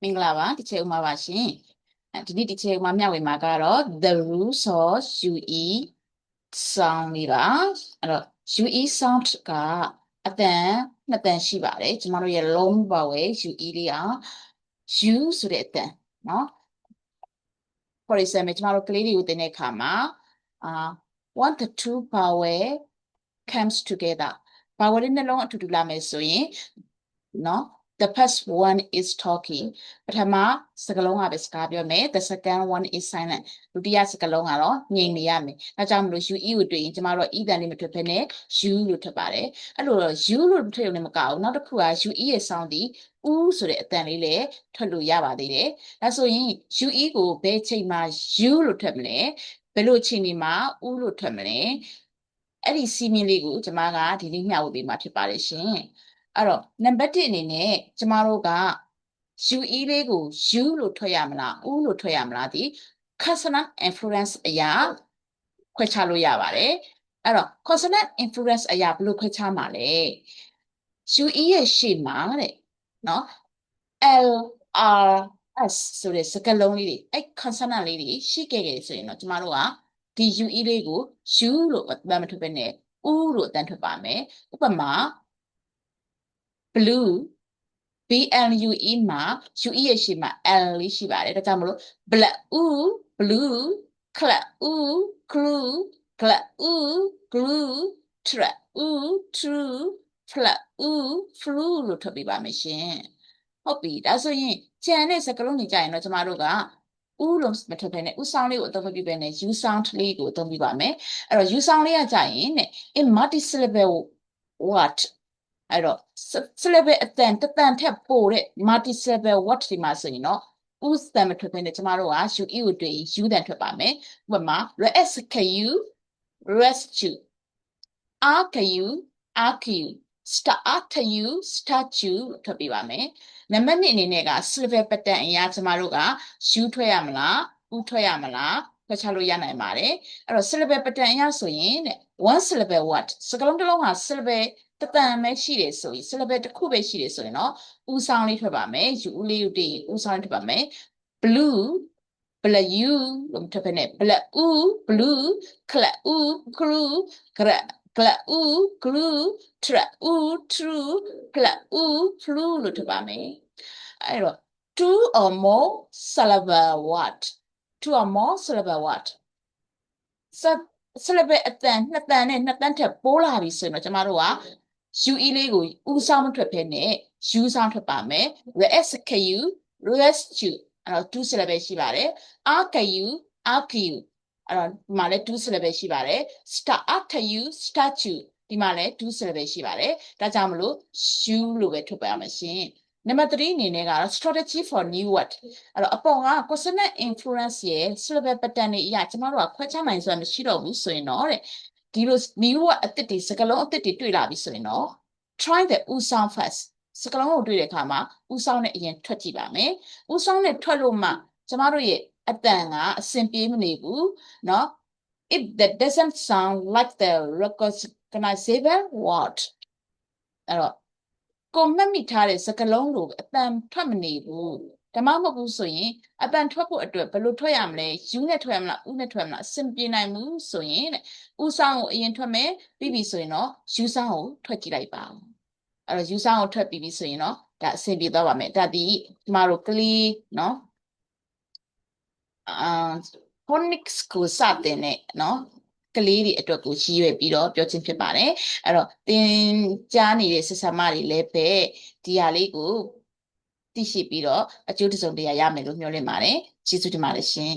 မင်္ဂလာပါဒီချိန်ဥမှာပါရှင်ဒီနေ့ဒီချိန်ဥမှာမျှဝေမှာကတော့ the rules of UE sound လေးပါအဲ့တော့ UE sound ကအတန်နှစ်တန်ရှိပါတယ်ကျမတို့ရဲ့ long vowel UE လေးက U ဆိုတဲ့အတန်เนาะ for example ကျမတို့ကလေးတွေကိုသင်တဲ့အခါမှာone the two vowel comes together vowel လေးနှလုံးအတူတူလာမယ်ဆိုရင်เนาะThe first one is talking ပထမစကားလုံးကပဲစကားပြောမယ် The second one is silent ဒုတိယစကားလုံးကတော့ငြိမ်နေရမယ်ဒါကြောင့်မလို့ UE ကိုတွေ့ရင်ကျမတို့ E တန်လေးမထွက်ဘဲနဲ့ U လို့ထွက်ပါတယ်အဲ့လိုတော့ U လို့ထွက်ရုံနဲ့မကဘူးနောက်တစ်ခုက UE ရဲ့ sound ဒီ U ဆိုတဲ့အတန်လေးလည်းထွက်လို့ရပါသေးတယ်ဒါဆိုရင် UE ကိုဘယ်ချိန်မှာ U လို့ထွက်မလဲဘယ်လိုချိန်ဒီမှာ U လို့ထွက်မလဲအဲ့ဒီစီမင်းလေးကိုကျမကဒီနေ့မျှဝေပေးမှာဖြစ်ပါတယ်ရှင်အဲ့တော့နံပါတ်1အနေနဲ့ကျမတို့က UE လေးကို U လို့ထွက်ရမလား U လို့ထွက်ရမလားဒီ consonant influence အရာခွဲခြားလို့ရပါတယ်အဲ့တော့ consonant influence အရာဘယ်လိုခွဲခြားမှာလဲ UE ရဲ့ရှေ့မှာတဲ့နော် L R S ဆိုတဲ့စကားလုံးလေးတွေအဲ့ consonant လေးတွေရှိခဲ့ဆိုရင်တော့ကျမတို့ကဒီ UE လေးကို U လို့အတန်မထွက်ဘဲနဲ့ U လို့အတန်ထွက်ပါမယ်ဥပမာ blue BLUE မှာ UE ရဲ့ရှေ့မှာ L လေးရှိပါတယ်ဒါကြောင့်မလို့ blue clue glue true flu လို့ထွက်ပေးပါမယ်ရှင်ဟုတ်ပြီဒါဆိုရင်ကျန်တဲ့စကားလုံးတွေကြရင်တော့ကျမတို့ကဥလို့မထွက်ဘဲနဲ့ဥဆောင်လေးကိုအသုံးမပြုဘဲနဲ့ U sound လေးကိုအသုံးပြုပါမယ်အဲ့တော့ U sound လေးကကြရင်တဲ့ in multi-syllable word အဲ့တော့ syllable အတန်တစ်တန်ထက်ပိုတဲ့ multi-syllable word ဒီမှာဆိုရင်တော့ U တန်မထွက်ဘဲနဲ့ကျမတို့က UE ကိုတွေ့ရင် U တန်ထွက်ပါမယ်ဥပမာ rescue argue statue ထွက်ပေးပါမယ်နံပါတ်2အနေနဲ့က syllable pattern အရာကျမတို့က U ထွက်ရမလား U ထွက်ရမလားခွဲခြားလို့ရနိုင်ပါတယ်အဲ့တော့ syllable pattern အရာဆိုရင်တဲ့ one syllable word စကားလုံးတစ်လုံးဟာ syllable တစ်တန်ပဲရှိတယ်ဆိုရင် syllable တစ်ခုပဲရှိတယ်ဆိုရင်တော့ U sound လေးထွက်ပါမယ် U လေးကိုတွေ့ရင် U sound ထွက်ပါမယ် blue လို့ထွက်ပဲနဲ့ blue clue glue true flu လို့ထွက်ပါမယ်အဲ့တော့ two or more syllable word syllable အတန်နှစ်တန်နဲ့နှစ်တန်ထက်ပိုးလာပြီဆိုရင်တော့ကျမတို့က UE လေးကို U sound မထွက်ဘဲနဲ့ U sound ထွက်ပါမယ် rescue အဲ့တော့ two syllable ရှိပါတယ် argue အဲ့တော့ဒီမှာလည်း two syllable ရှိပါတယ် statue ဒီမှာလည်း two syllable ရှိပါတယ်ဒါကြောင့်မလို့ U လို့ပဲထွက်ပါရမယ်ရှင်နံပါတ်3အနေနဲ့ကတော့ strategy for new word အဲ့တော့အပေါ်က consonant influence ရဲ့ syllable pattern တွေအရာကျမတို့ကခွဲခြားနိုင်စွမ်းမရှိတော့ဘူးဆိုရင်တော့တဲ့ဒီလို new word အသစ်တွေစကားလုံးအသစ်တွေတွေ့လာပြီဆိုရင်တော့ try the U sound first စကားလုံးကိုတွေ့တဲ့အခါမှာ U sound နဲ့အရင်ထွက်ကြည့်ပါမယ် U sound နဲ့ထွက်လို့မှကျမတို့ရဲ့အတန်ကအဆင်ပြေမနေဘူးเนาะ if that doesn't sound like the recognizable word အဲ့တော့ကိုမှတ်မိထားတဲ့စကားလုံးလိုအတန်ထွက်မနေဘူးဒါမှမဟုတ်ဘူးဆိုရင်အတန်ထွက်ဖို့အတွက်ဘယ်လိုထွက်ရမလဲ U နဲ့ထွက်ရမလား U နဲ့ထွက်ရမလားအဆင်ပြေနိုင်ဘူးဆိုရင်တဲ့ U sound ကိုအရင်ထွက်မယ်ပြီးပြီဆိုရင်တော့ U sound ကိုထွက်ကြည့်လိုက်ပါအဲ့တော့ U sound ကိုထွက်ပြီးပြီဆိုရင်တော့ဒါအဆင်ပြေသွားပါမယ်ဒါဒီကျမတို့ကလေးเนาะphonics ကိုစတင်တဲ့เนาะကလေးတွေအတွက်ကိုရည်ရွယ်ပြီးတော့ပြောချင်းဖြစ်ပါတယ်အဲ့တော့သင်ကြားနေတဲ့ဆက်ဆံမတွေလည်းပဲဒီဟာလေးကိုသိရှိပြီးတော့အကျိုးတစုံတရာရမယ်လို့မျှော်လင့်ပါတယ်ကျေးဇူးတင်ပါတယ်ရှင်